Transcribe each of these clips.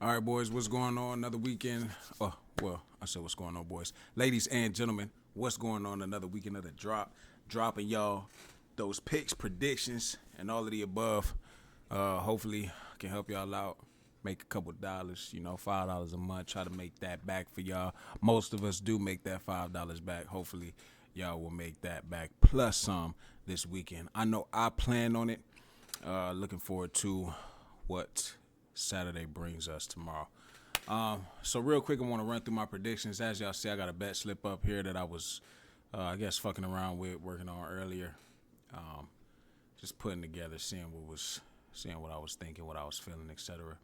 All right, boys, what's going on? Another weekend. Oh, well, I said what's going on, boys. Ladies and gentlemen, what's going on? Another weekend of the drop. Dropping y'all those picks, predictions, and all of the above. Hopefully, I can help y'all out. Make a couple dollars, $5 a month. Try to make that back for y'all. Most of us do make that $5 back. Hopefully, y'all will make that back plus some this weekend. I know I plan on it. Looking forward to what Saturday brings us tomorrow. So real quick, I want to run through my predictions. As y'all see, I got a bet slip up here that I was, fucking around with, working on earlier. Just putting together, seeing what I was thinking, what I was feeling, etc.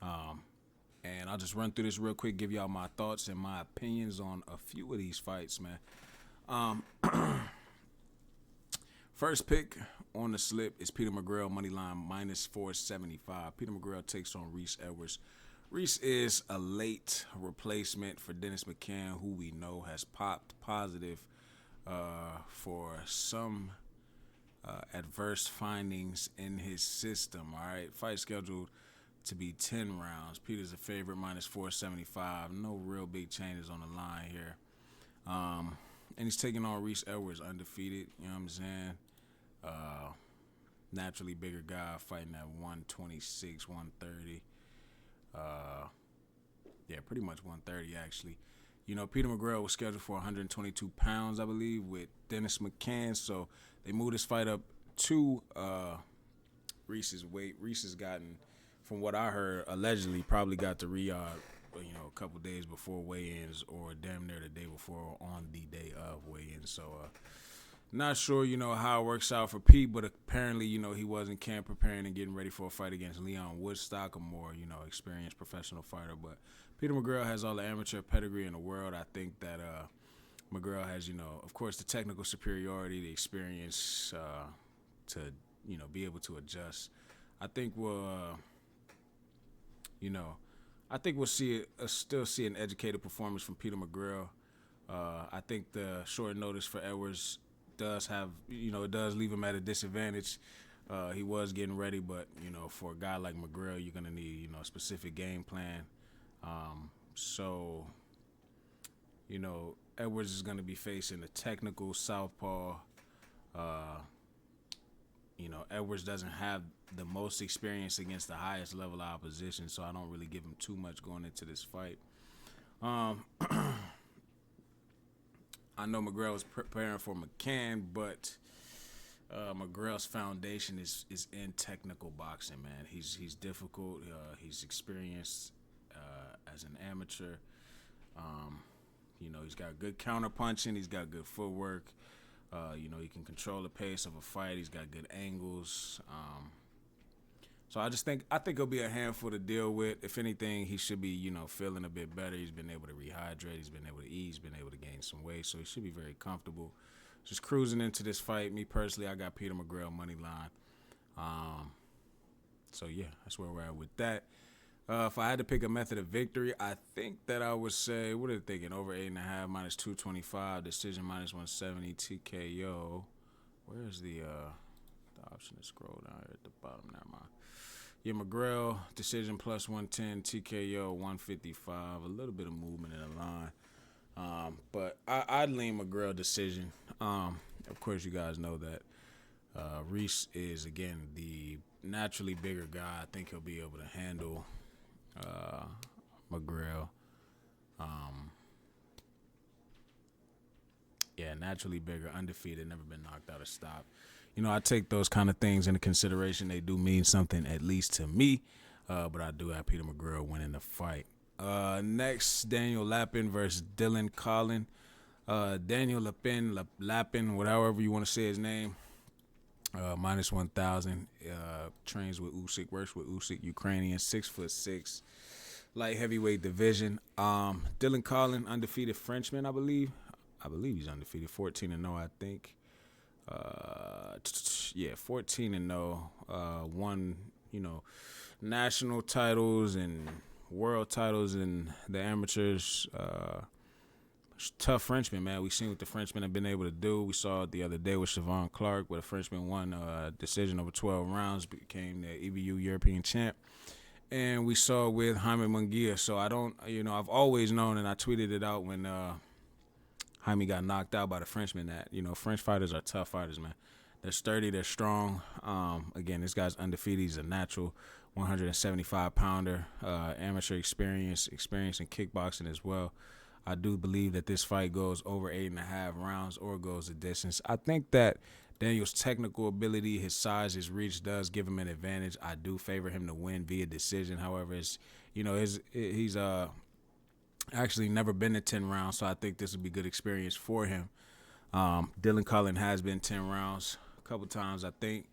And I'll just run through this real quick, give y'all my thoughts and my opinions on a few of these fights, man. First pick on the slip is Peter McGrail, money line minus 475. Peter McGrail takes on Reese Edwards. Reese is a late replacement for Dennis McCann, who we know has popped positive for some adverse findings in his system. All right, fight scheduled to be 10 rounds. Peter's a favorite, minus 475. No real big changes on the line here. And he's taking on Reese Edwards, undefeated. You know what I'm saying? Naturally bigger guy, fighting at 126, 130. Pretty much 130 actually. Peter McGrail was scheduled for 122 pounds, I believe, with Dennis McCann. So they moved his fight up to Reese's weight. Reese has gotten, from what I heard, allegedly probably got to Riyadh, a couple days before weigh-ins, or damn near the day before, or on the day of weigh-ins. So, not sure, how it works out for Pete, but apparently, he was in camp preparing and getting ready for a fight against Leon Woodstock, a more, experienced professional fighter. But Peter McGrail has all the amateur pedigree in the world. I think that McGrail has, of course, the technical superiority, the experience to, be able to adjust. I think we'll still see an educated performance from Peter McGrail. I think the short notice for Edwards does have, it does leave him at a disadvantage. He was getting ready, but, for a guy like McGrail, you're going to need, a specific game plan. Edwards is going to be facing a technical southpaw. Edwards doesn't have the most experience against the highest level of opposition, so I don't really give him too much going into this fight. I know McGrail was preparing for McCann, but McGrail's foundation is in technical boxing, man. He's difficult. He's experienced as an amateur. He's got good counter punching. He's got good footwork. He can control the pace of a fight. He's got good angles. So I think he'll be a handful to deal with. If anything, he should be, feeling a bit better. He's been able to rehydrate. He's been able to eat. He's been able to gain some weight. So he should be very comfortable. Just cruising into this fight. Me personally, I got Peter McGrail money line. So yeah, that's where we're at with that. If I had to pick a method of victory, I think that I would say, what are they thinking? Over 8.5, minus 225, decision minus 170, TKO. Where's the option to scroll down here at the bottom? Never mind. Yeah, McGrail, decision plus 110, TKO 155. A little bit of movement in the line. But I'd lean McGrail decision. Of course, you guys know that Reese is, again, the naturally bigger guy. I think he'll be able to handle McGrail. Naturally bigger, undefeated, never been knocked out or stopped. I take those kind of things into consideration. They do mean something, at least to me. But I do have Peter McGrail winning the fight. Next, Daniel Lapin versus Dylan Collin. Daniel Lapin, whatever you want to say his name, minus 1,000. Trains with Usyk, works with Usyk, Ukrainian, 6'6", light heavyweight division. Dylan Collin, undefeated Frenchman, I believe. I believe he's undefeated, 14-0, I think. 14-0. Won, national titles and world titles in the amateurs. Tough Frenchman, man. We've seen what the Frenchmen have been able to do. We saw it the other day with Siobhan Clark, where the Frenchman won a decision over 12 rounds, became the EBU European champ. and we saw it with Jaime Munguia. So I don't, I've always known, and I tweeted it out when Jaime got knocked out by the Frenchman. That French fighters are tough fighters, man. They're sturdy, they're strong. Again, this guy's undefeated. He's a natural 175-pounder, amateur experience in kickboxing as well. I do believe that this fight goes over 8.5 rounds or goes the distance. I think that Daniel's technical ability, his size, his reach does give him an advantage. I do favor him to win via decision. However, he's actually never been to 10 rounds, so I think this would be good experience for him. Dylan Cullen has been 10 rounds a couple times, I think.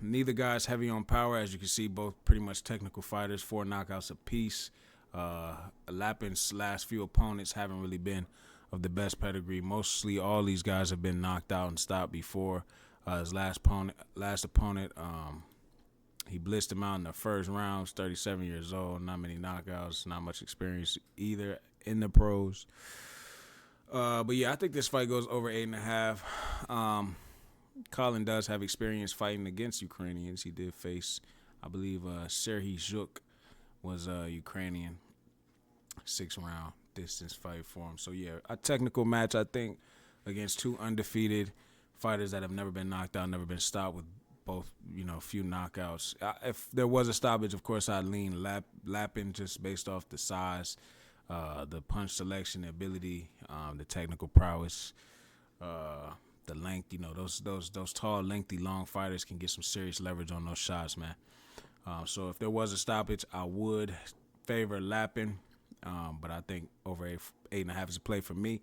Neither guy's heavy on power. As you can see, both pretty much technical fighters, 4 knockouts apiece. Lapin's last few opponents haven't really been of the best pedigree. Mostly all these guys have been knocked out and stopped before. His last opponent, he blitzed him out in the first round. 37 years old, not many knockouts, not much experience either in the pros. But yeah, I think this fight goes over 8.5. Colin does have experience fighting against Ukrainians. He did face, I believe, Serhiy Zhuk was Ukrainian. 6-round distance fight for him. So yeah, a technical match, I think, against 2 undefeated fighters that have never been knocked out, never been stopped with both, few knockouts. If there was a stoppage, of course, I'd lean Lapin just based off the size, the punch selection, the ability, the technical prowess, the length. Those tall, lengthy, long fighters can get some serious leverage on those shots, man. So if there was a stoppage, I would favor Lapin, but I think over 8.5 is a play for me.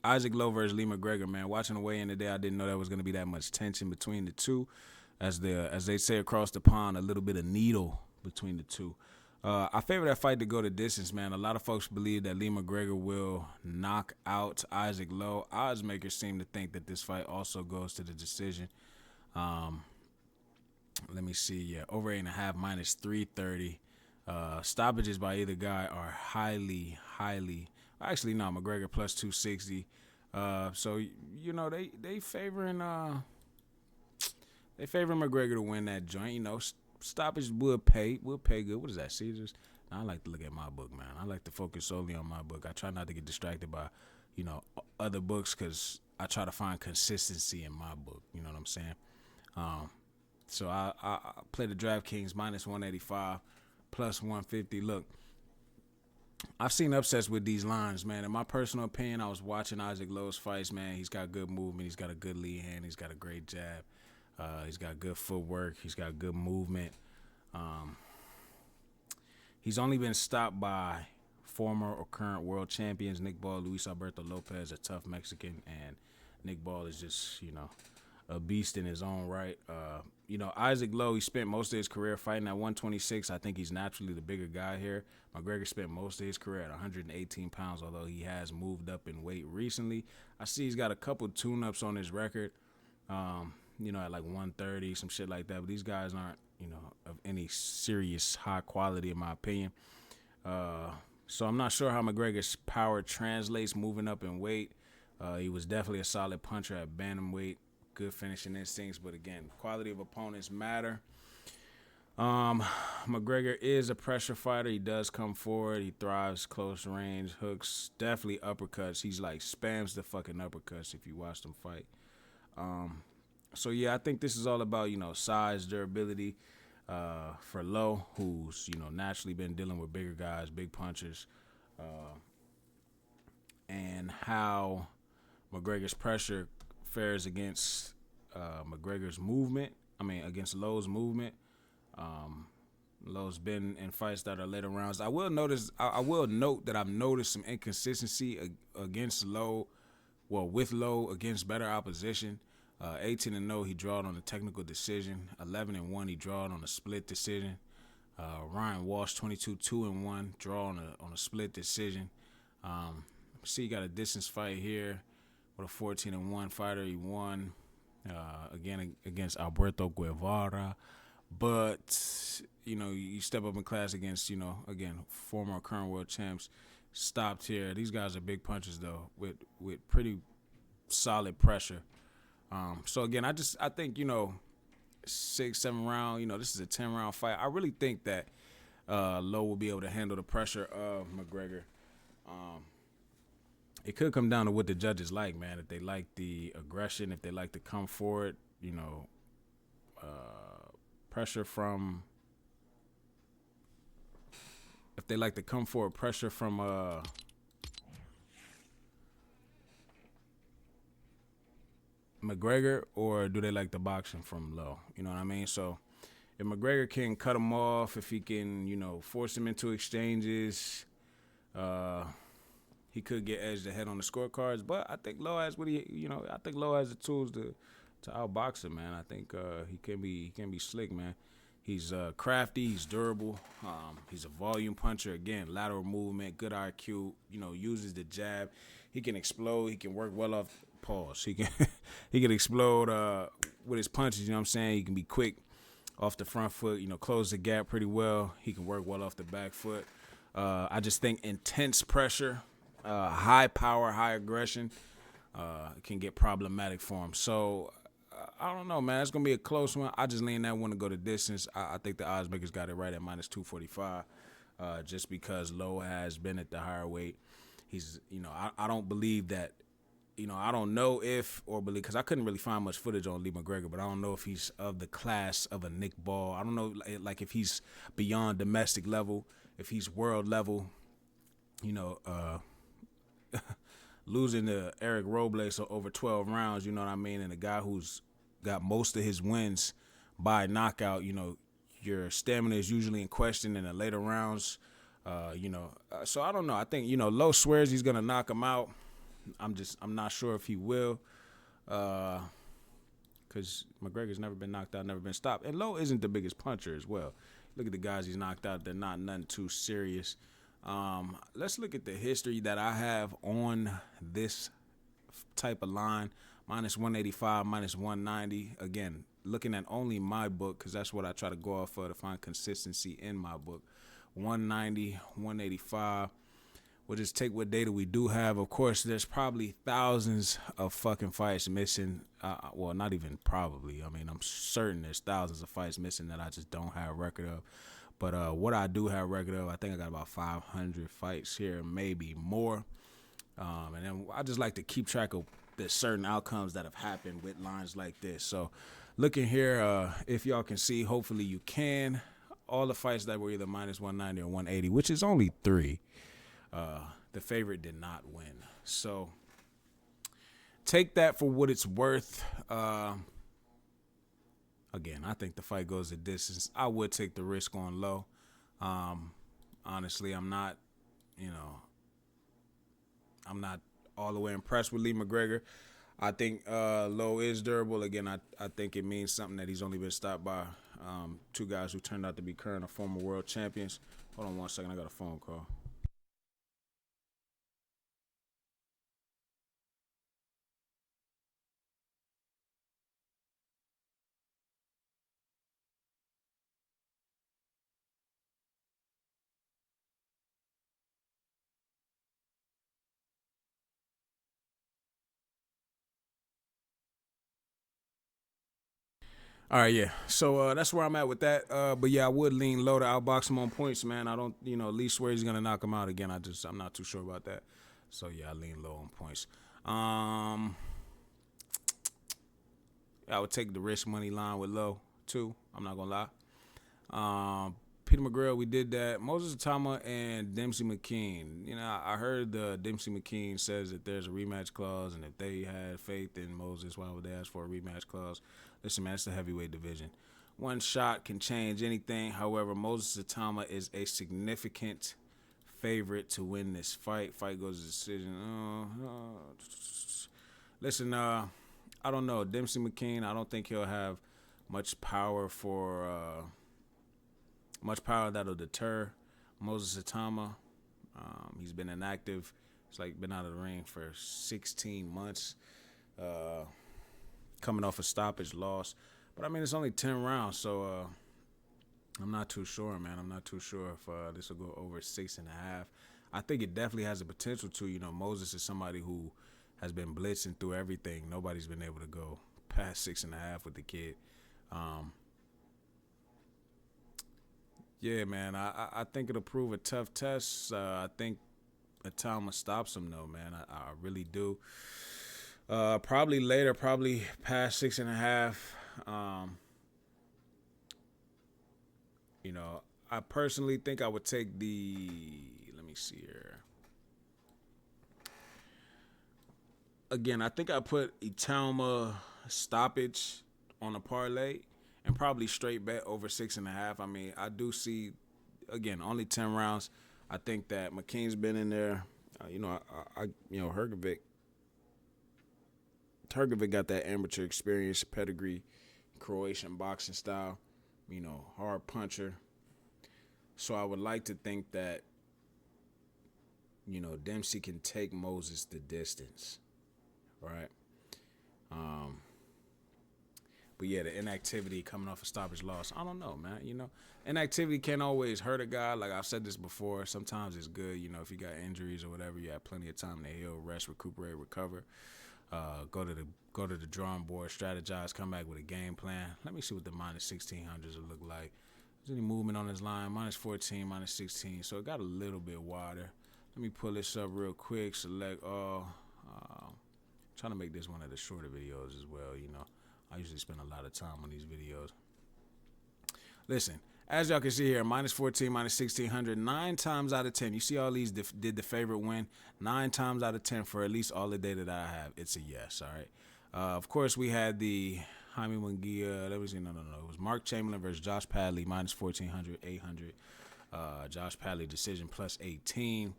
Isaac Lowe versus Lee McGregor, man. Watching the weigh-in today, I didn't know there was going to be that much tension between the two. As they say across the pond, a little bit of needle between the two. I favor that fight to go the distance, man. A lot of folks believe that Lee McGregor will knock out Isaac Lowe. Odds makers seem to think that this fight also goes to the decision. Let me see. Yeah, over 8.5 minus 330. Stoppages by either guy are highly. Actually, no, McGregor plus 260. So they favoring McGregor to win that joint. Stoppage would pay good. What is that, Caesars? Now, I like to look at my book, man. I like to focus solely on my book. I try not to get distracted by other books because I try to find consistency in my book. You know what I'm saying? So I play the DraftKings minus 185, plus 150. Look, I've seen upsets with these lines, man. In my personal opinion, I was watching Isaac Lowe's fights, man. He's got good movement. He's got a good lead hand. He's got a great jab. He's got good footwork. He's got good movement. He's only been stopped by former or current world champions Nick Ball, Luis Alberto Lopez, a tough Mexican, and Nick Ball is just, a beast in his own right. Isaac Lowe, he spent most of his career fighting at 126. I think he's naturally the bigger guy here. McGregor spent most of his career at 118 pounds, although he has moved up in weight recently. I see he's got a couple tune-ups on his record, at like 130, some shit like that. But these guys aren't, of any serious high quality, in my opinion. So I'm not sure how McGregor's power translates moving up in weight. He was definitely a solid puncher at bantamweight. Good finishing instincts, but again, quality of opponents matter. McGregor is a pressure fighter. He does come forward. He thrives close range, hooks, definitely uppercuts. He's like spams the fucking uppercuts if you watch them fight. So yeah, I think this is all about, size, durability, for Lowe, who's, naturally been dealing with bigger guys, big punchers, and how McGregor's pressure fares against McGregor's movement. Against Lowe's movement. Lowe's been in fights that are later rounds. I will note that I've noticed some inconsistency against Lowe, with Lowe against better opposition. 18-0, he drawed on a technical decision. 11-1, he drawed on a split decision. Ryan Walsh, 22-2-1, draw on a split decision. See, he got a distance fight here with a 14-1 fighter. He won again against Alberto Guevara. But, you step up in class against, again, former or current world champs, stopped here. These guys are big punchers, though, with pretty solid pressure. So, again, I think, 6, 7 round. This is a 10 round fight. I really think that Lowe will be able to handle the pressure of McGregor. Um, it could come down to what the judges like, man. If they like the aggression, if they like to come forward, pressure from. If they like to come forward, pressure from McGregor, or do they like the boxing from Lowe? You know what I mean? So if McGregor can cut him off, if he can, force him into exchanges, uh, he could get edged ahead on the scorecards. But I think Lowe has I think Lowe has the tools to outbox him, man. I think he can be slick, man. He's crafty. He's durable. He's a volume puncher. Again, lateral movement, good IQ. Uses the jab. He can explode. He can work well off. Pause. He can he can explode with his punches. You know what I'm saying? He can be quick off the front foot. Close the gap pretty well. He can work well off the back foot. I just think intense pressure, high power, high aggression can get problematic for him. So I don't know, man. It's gonna be a close one. I just lean that one to go the distance. I think the odds makers got it right at -245, just because Lowe has been at the higher weight. He's, I don't believe that. I don't know if or believe, because I couldn't really find much footage on Lee McGregor, but I don't know if he's of the class of a Nick Ball. I don't know, like if he's beyond domestic level, if he's world level. Losing to Eric Robles over 12 rounds, you know what I mean, and a guy who's got most of his wins by knockout, your stamina is usually in question in the later rounds. So I don't know. I think, Lowe swears he's going to knock him out. I'm not sure if he will, because McGregor's never been knocked out, never been stopped. And Lowe isn't the biggest puncher as well. Look at the guys he's knocked out. They're not nothing too serious. Let's look at the history that I have on this type of line. -185, -190. Again, looking at only my book, because that's what I try to go off of to find consistency in my book. 190, 185. We'll just take what data we do have. Of course, there's probably thousands of fucking fights missing. Well, not even probably. I mean, I'm certain there's thousands of fights missing that I just don't have record of. But what I do have record of, I think I got about 500 fights here, maybe more. And then I just like to keep track of the certain outcomes that have happened with lines like this. So looking here, if y'all can see, hopefully you can, all the fights that were either -190 or 180, which is only 3. The favorite did not win. So take that for what it's worth. Again, I think the fight goes the distance. I would take the risk on Lowe. Honestly, I'm not all the way impressed with Lee McGregor. I think Lowe is durable. Again, I think it means something that he's only been stopped by two guys who turned out to be current or former world champions. Hold on one second. I got a phone call. All right, yeah. So that's where I'm at with that. But yeah, I would lean Lowe to outbox him on points, man. I don't, Lee swears he's gonna knock him out again. I'm not too sure about that. So yeah, I lean Lowe on points. I would take the risk money line with Lowe too. I'm not gonna lie. Peter McGrail, we did that. Moses Atama and Dempsey McKean. I heard Dempsey McKean says that there's a rematch clause, and if they had faith in Moses, why would they ask for a rematch clause? Listen, man, it's the heavyweight division. One shot can change anything. However, Moses Atama is a significant favorite to win this fight. Fight goes to decision. Listen, I don't know. Dempsey McKean, I don't think he'll have much power that'll deter Moses Atama. He's been inactive. He's been out of the ring for 16 months. Coming off a stoppage loss. But I mean, it's only 10 rounds, so I'm not too sure, man. I'm not too sure if this will go over 6.5. I think it definitely has the potential to. Moses is somebody who has been blitzing through everything. Nobody's been able to go past 6.5 with the kid. Um, yeah, man, I think it'll prove a tough test. I think Atama stops him though, man. I really do. Probably later, probably past 6.5. Um, you know, I personally think I would take the. Let me see here. Again, I think I put Italma stoppage on a parlay and probably straight bet over 6.5. I mean, I do see, again, only 10 rounds. I think that McKean's been in there. Hergovic got that amateur experience, pedigree, Croatian boxing style, hard puncher. So I would like to think that, Dempsey can take Moses the distance, right? Um, but yeah, the inactivity coming off a stoppage loss, I don't know, man. Inactivity can't always hurt a guy. Like I've said this before, sometimes it's good. If you got injuries or whatever, you have plenty of time to heal, rest, recuperate, recover. Go to the drawing board, strategize, come back with a game plan. Let me see what the minus 1600s will look like. Is any movement on this line? Minus 14, minus 16. So it got a little bit wider. Let me pull this up real quick. Select all. Trying to make this one of the shorter videos as well. I usually spend a lot of time on these videos. Listen, as y'all can see here, minus 14, minus 1600, 9 times out of 10. You see all these did the favorite win? 9 times out of 10 for at least all the data that I have. It's a yes, all right? Of course, we had the Jaime Munguia. Let me see. No. It was Mark Chamberlain versus Josh Padley, minus 1400, 800. Josh Padley decision plus 18.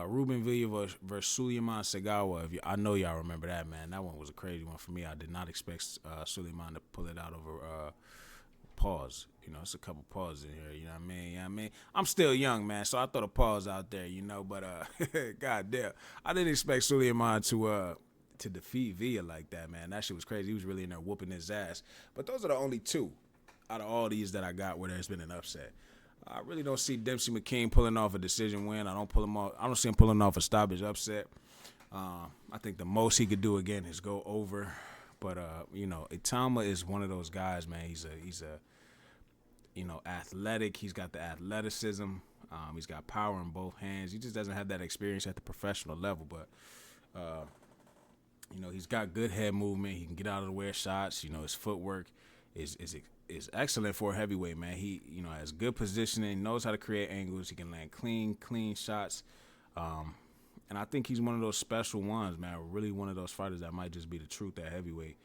Ruben Villa versus Suleiman Segawa. I know y'all remember that, man. That one was a crazy one for me. I did not expect Suleiman to pull it out over pause. It's a couple pauses in here. You know what I mean? I'm still young, man, so I throw the pause out there. But God damn, I didn't expect Suleiman to defeat Villa like that, man. That shit was crazy. He was really in there whooping his ass. But those are the only 2 out of all these that I got where there's been an upset. I really don't see Dempsey McKean pulling off a decision win. I don't see him pulling off a stoppage upset. I think the most he could do again is go over. But Itama is one of those guys, man. He's a athletic. He's got the athleticism. He's got power in both hands. He just doesn't have that experience at the professional level. But he's got good head movement. He can get out of the way of shots. His footwork is excellent for a heavyweight, man. He has good positioning, knows how to create angles. He can land clean shots. And I think he's one of those special ones, man. Really one of those fighters that might just be the truth at heavyweight.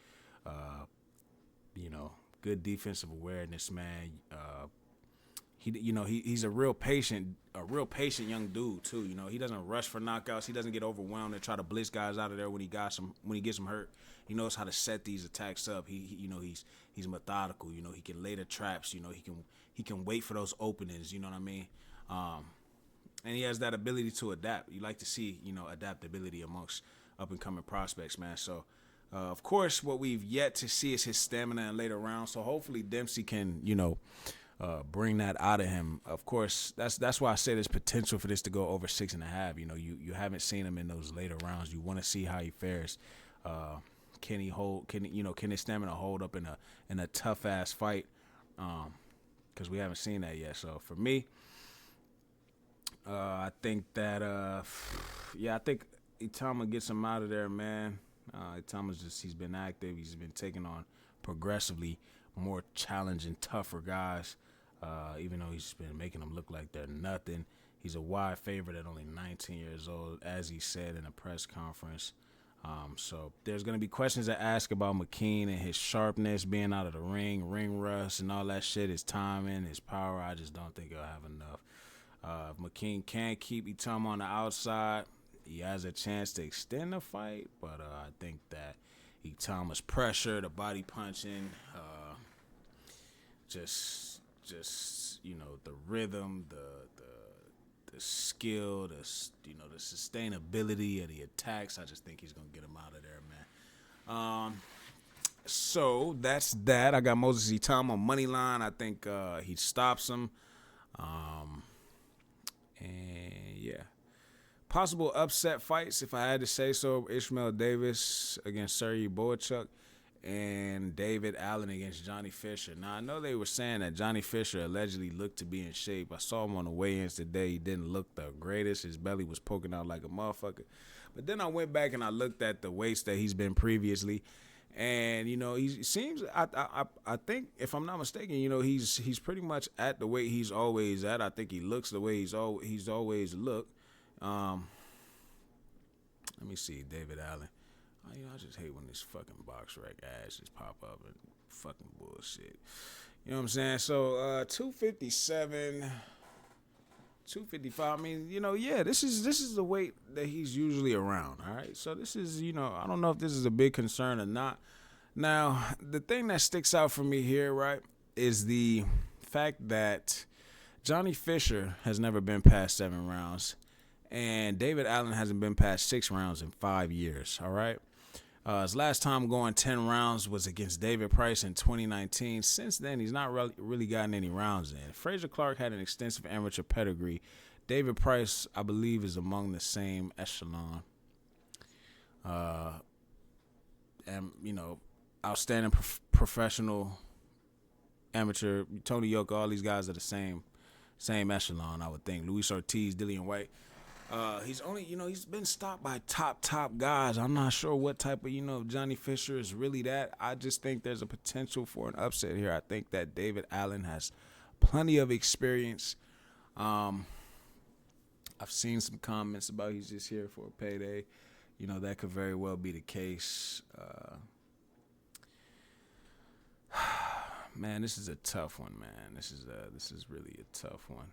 Good defensive awareness, man. He's a real patient young dude too. He doesn't rush for knockouts. He doesn't get overwhelmed and try to blitz guys out of there when he gets them hurt. He knows how to set these attacks up. He's methodical. He can lay the traps. He can wait for those openings. You know what I mean? And he has that ability to adapt. You like to see adaptability amongst up and coming prospects, man. So. Of course, what we've yet to see is his stamina in later rounds. So hopefully Dempsey can, bring that out of him. Of course, that's why I say there's potential for this to go over 6.5. You haven't seen him in those later rounds. You want to see how he fares. Can his stamina hold up in a tough ass fight? Because we haven't seen that yet. So for me, I think that I think Itama gets him out of there, man. He's been active. He's been taking on progressively more challenging, tougher guys, even though he's been making them look like they're nothing. He's a wide favorite at only 19 years old, as he said in a press conference. So there's going to be questions to ask about McKean and his sharpness, being out of the ring rust, and all that shit, his timing, his power. I just don't think he'll have enough. If McKean can keep Itama on the outside, he has a chance to extend the fight, but I think that Itama's pressure, the body punching, just the rhythm, the skill, the sustainability of the attacks. I just think he's gonna get him out of there, man. So that's that. I got Moses Itama money line. I think he stops him. And yeah. Possible upset fights, if I had to say so. Ishmael Davis against Sergey Boychuk. and David Allen against Johnny Fisher. Now, I know they were saying that Johnny Fisher allegedly looked to be in shape. I saw him on the weigh-ins today. He didn't look the greatest. His belly was poking out like a motherfucker. But then I went back and I looked at the weights that he's been previously. And, you know, he seems, I think, if I'm not mistaken, you know, he's pretty much at the weight he's always at. I think he looks the way he's always looked. Let me see, David Allen. You know, I just hate when this fucking box rec ads just pop up and fucking bullshit. You know what I'm saying? So 257, 255. I mean, you know, yeah, this is the weight that he's usually around. All right, so this is, you know, I don't know if this is a big concern or not. Now, the thing that sticks out for me here, right, is the fact that Johnny Fisher has never been past 7 rounds, and David Allen hasn't been past 6 rounds in 5 years. All right. His last time going 10 rounds was against David Price in 2019. Since then, he's not really gotten any rounds in. Frazier Clark had an extensive amateur pedigree. David Price, I believe, is among the same echelon. And, you know, outstanding professional, amateur, Tony Yoka, all these guys are the same echelon, I would think. Luis Ortiz, Dillian White. He's only, you know, he's been stopped by top guys. I'm not sure what type of, you know, Johnny Fisher is really that. I just think there's a potential for an upset here. I think that David Allen has plenty of experience. I've seen some comments about he's just here for a payday. You know, that could very well be the case. Man, this is a tough one, man. This is really a tough one.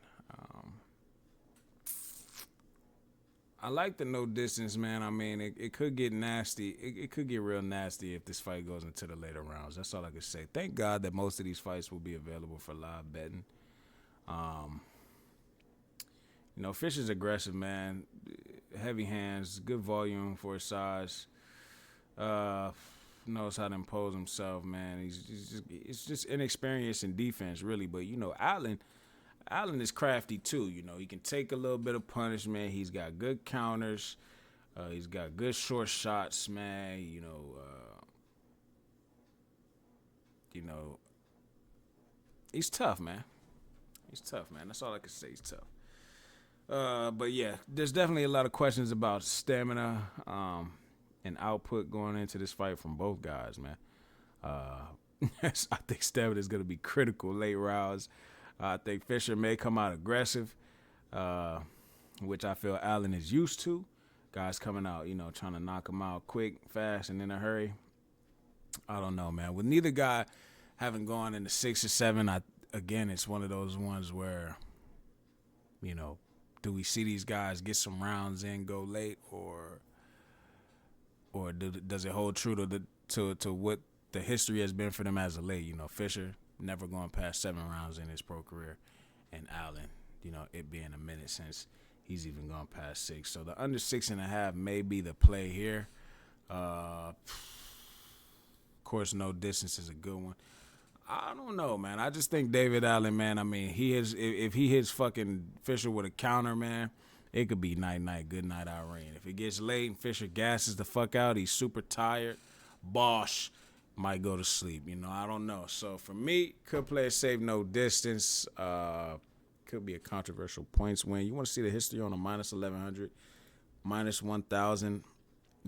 I like the no distance, man. I mean, it could get nasty. It could get real nasty if this fight goes into the later rounds. That's all I can say. Thank God that most of these fights will be available for live betting. You know, Fisher's aggressive, man. Heavy hands, good volume for his size. Knows how to impose himself, man. It's just inexperience in defense, really. But, you know, Allen is crafty too. You know, he can take a little bit of punishment. He's got good counters. He's got good short shots, man. You know, he's tough, man. That's all I can say. He's tough. But yeah, there's definitely a lot of questions about stamina and output going into this fight from both guys, man. I think stamina is going to be critical late rounds. I think Fisher may come out aggressive, which I feel Allen is used to. Guys coming out, you know, trying to knock him out quick, fast, and in a hurry. I don't know, man. With neither guy having gone into 6 or 7, again, it's one of those ones where, you know, do we see these guys get some rounds in, go late, or does it hold true to what the history has been for them as a late? You know, Fisher never going past 7 rounds in his pro career, and Allen, you know, it being a minute since he's even gone past 6. So the under 6.5 may be the play here. Of course, no distance is a good one. I don't know, man. I just think David Allen, man, I mean, if he hits fucking Fisher with a counter, man, it could be night-night, good night, Irene. If it gets late and Fisher gasses the fuck out, he's super tired, Bosh might go to sleep. You know, I don't know. So for me, could play a safe no distance. Could be a controversial points win. You want to see the history on a minus 1100, minus 1000,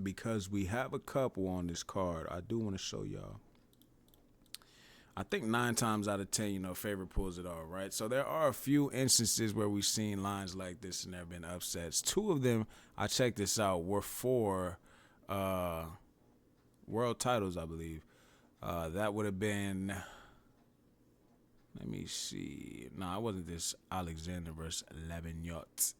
because we have a couple on this card. I do want to show y'all. I think 9 times out of 10, you know, favorite pulls it all, right? So there are a few instances where we've seen lines like this and there have been upsets. 2 of them, I checked this out, were for world titles, I believe. That would have been, let me see. No, it wasn't this Alexander versus Levignot.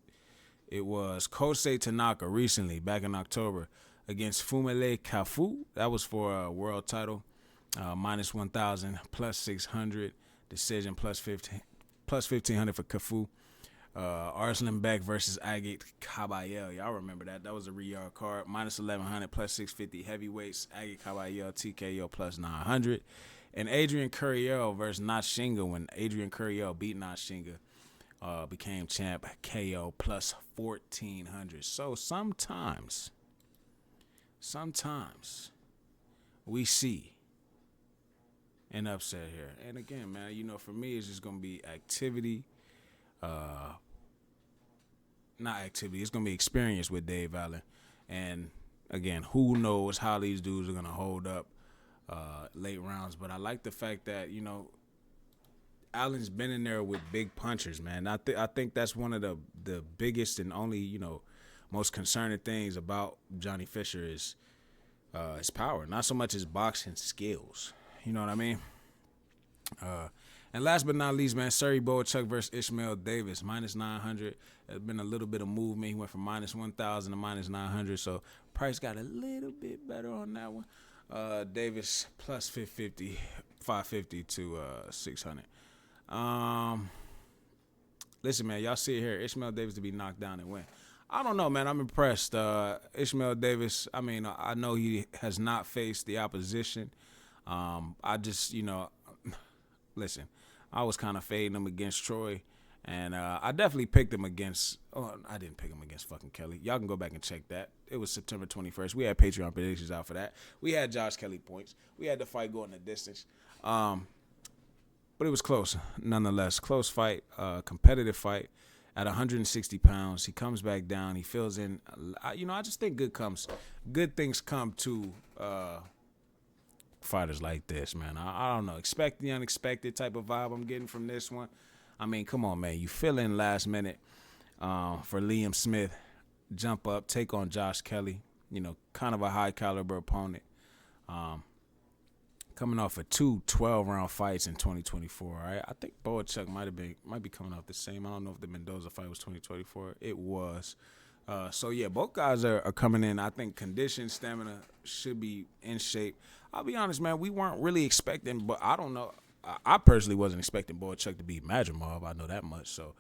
It was Kosei Tanaka recently, back in October, against Fumile Kafu. That was for a world title. Minus 1,000, plus 600. Decision plus 1,500 for Kafu. Arslan Beck versus Agit Kabayel. Y'all remember that. That was a Riyadh card. Minus 1,100, plus 650 heavyweights. Agit Kabayel, TKO plus 900. And Adrian Curiel versus Nashinga, when Adrian Curiel beat Nashinga, became champ, KO plus 1,400. So sometimes we see an upset here. And again, man, for me, it's just gonna be activity. Uh, Not activity. It's gonna be experience with Dave Allen. And again, who knows how these dudes are gonna hold up late rounds. But I like the fact that Allen's been in there with big punchers, man. I think that's one of the biggest and only most concerning things about Johnny Fisher is his power, not so much his boxing skills. You know what I mean? And last but not least, man, Surrey Boachuk versus Ishmael Davis, -900. There's been a little bit of movement. He went from -1,000 to -900, so price got a little bit better on that one. Davis plus 550 to 600. Listen, man, y'all see it here. Ishmael Davis to be knocked down and win. I don't know, man. I'm impressed. Ishmael Davis, I mean, I know he has not faced the opposition. I just, listen, I was kind of fading him against Troy, and I definitely picked him against. Oh, I didn't pick him against fucking Kelly. Y'all can go back and check that. It was September 21st. We had Patreon predictions out for that. We had Josh Kelly points. We had the fight going the distance. But it was close, nonetheless. Close fight, competitive fight. At 160 pounds, he comes back down. He fills in. I just think good things come to fighters like this, man. I don't know. Expect the unexpected type of vibe I'm getting from this one. I mean, come on, man. You fill in last minute for Liam Smith. Jump up, take on Josh Kelly. Kind of a high caliber opponent. Coming off of 2 12-round fights in 2024, right? I think Boachuk might be coming off the same. I don't know if the Mendoza fight was 2024. It was. So yeah, both guys are coming in. I think condition, stamina should be in shape. I'll be honest, man. We weren't really expecting, but I don't know. I personally wasn't expecting Boachuk to beat Madrimov. I know that much. So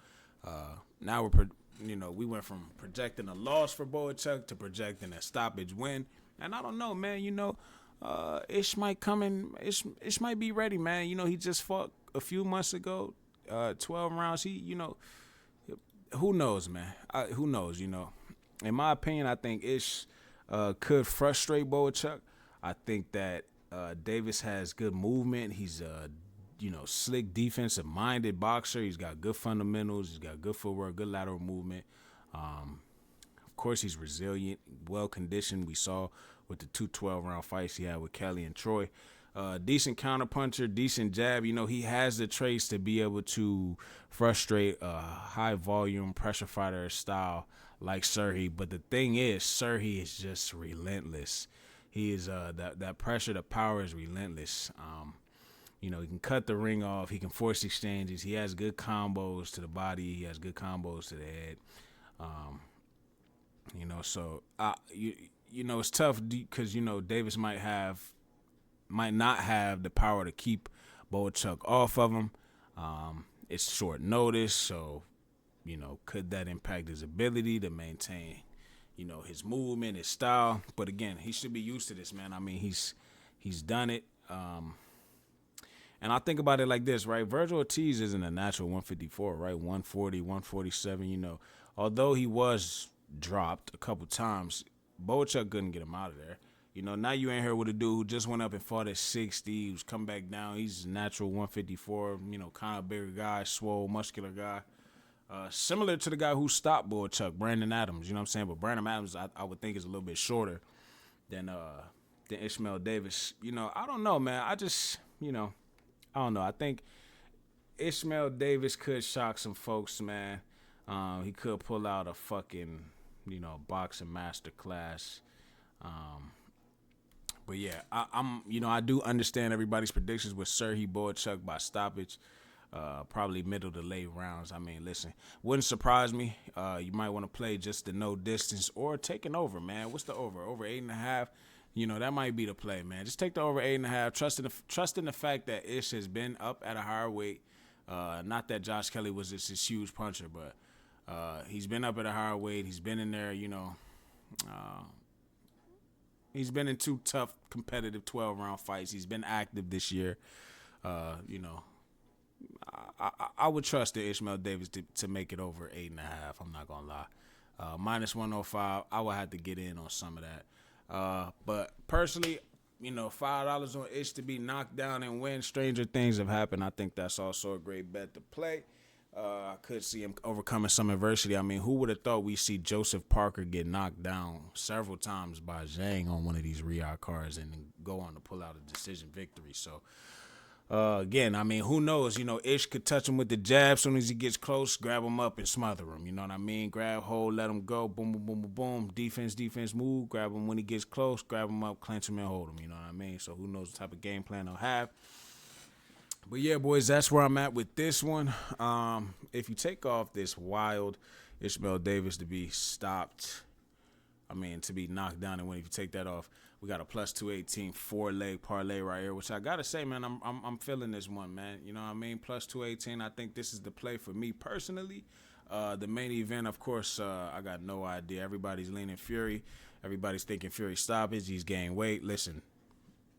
now we went from projecting a loss for Boachuk to projecting a stoppage win. And I don't know, man. Ish might come in. Ish might be ready, man. He just fought a few months ago, 12 rounds. Who knows, man? Who knows? In my opinion, I think Ish could frustrate Boachuk. I think that Davis has good movement. He's slick defensive minded boxer. He's got good fundamentals. He's got good footwork, good lateral movement. Of course, he's resilient, well conditioned. We saw with the 2 12-round fights he had with Kelly and Troy. Decent counterpuncher, decent jab. He has the traits to be able to frustrate a high-volume pressure fighter style like Surrey. But the thing is, Surrey is just relentless. He is that pressure, the power is relentless. He can cut the ring off. He can force exchanges. He has good combos to the body. He has good combos to the head. So it's tough because Davis might not have the power to keep Boachuk off of him. It's short notice, so could that impact his ability to maintain his movement, his style? But again, he should be used to this, man. I mean, he's done it. And I think about it like this, right? Virgil Ortiz isn't a natural 154, right? 140, 147, Although he was dropped a couple times, Boachuk couldn't get him out of there. Now you ain't here with a dude who just went up and fought at 60, who's come back down. He's a natural 154, kind of bigger guy, swole, muscular guy. Similar to the guy who stopped Boachuk, Brandon Adams, you know what I'm saying? But Brandon Adams, I would think, is a little bit shorter than Ishmael Davis. I don't know, man. I just, I don't know. I think Ishmael Davis could shock some folks, man. He could pull out a fucking, boxing master class. But yeah, I do understand everybody's predictions with Serhii Boachuk by stoppage, probably middle to late rounds. I mean, listen, wouldn't surprise me. You might want to play just the no distance or taking over, man. What's the over? Over 8.5. That might be the play, man. Just take the over 8.5. Trusting the fact that Ish has been up at a higher weight. Not that Josh Kelly was just this huge puncher, but he's been up at a higher weight. He's been in there, he's been in 2 tough, competitive 12-round fights. He's been active this year. I would trust the Ishmael Davis to make it over 8.5. I'm not gonna lie. -105. I would have to get in on some of that. But personally, $5 on Ish to be knocked down and win. Stranger things have happened. I think that's also a great bet to play. I could see him overcoming some adversity. I mean, who would have thought we see Joseph Parker get knocked down several times by Zhang on one of these Riyadh cards and go on to pull out a decision victory? So, again, I mean, who knows? Ish could touch him with the jab. As soon as he gets close, grab him up and smother him. You know what I mean? Grab hold, let him go. Boom, boom, boom, boom, boom. Defense, move. Grab him when he gets close. Grab him up, clench him, and hold him. You know what I mean? So who knows what type of game plan they'll have. But yeah, boys, that's where I'm at with this one. If you take off this wild Ishmael Davis to be stopped, to be knocked down and win, if you take that off, we got a plus 218 4-leg parlay right here, which I gotta say, man, I'm feeling this one, man. You know what I mean? Plus 218. I think this is the play for me personally. The main event, of course, I got no idea. Everybody's leaning Fury. Everybody's thinking Fury stoppage. He's gained weight. Listen.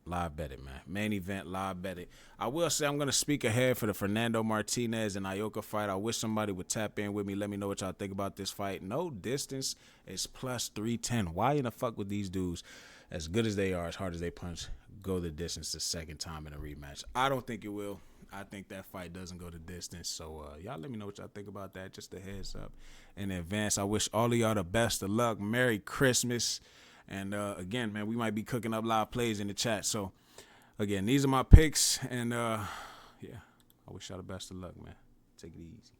Live bet it, man. Main event, live bet it. I will say I'm going to speak ahead for the Fernando Martinez and Ioka fight. I wish somebody would tap in with me. Let me know what y'all think about this fight. No distance is plus 310. Why in the fuck would these dudes, as good as they are, as hard as they punch, go the distance the second time in a rematch? I don't think it will. I think that fight doesn't go the distance. So, y'all let me know what y'all think about that. Just a heads up in advance. I wish all of y'all the best of luck. Merry Christmas. And, again, man, we might be cooking up live plays in the chat. So, again, these are my picks. And, yeah, I wish y'all the best of luck, man. Take it easy.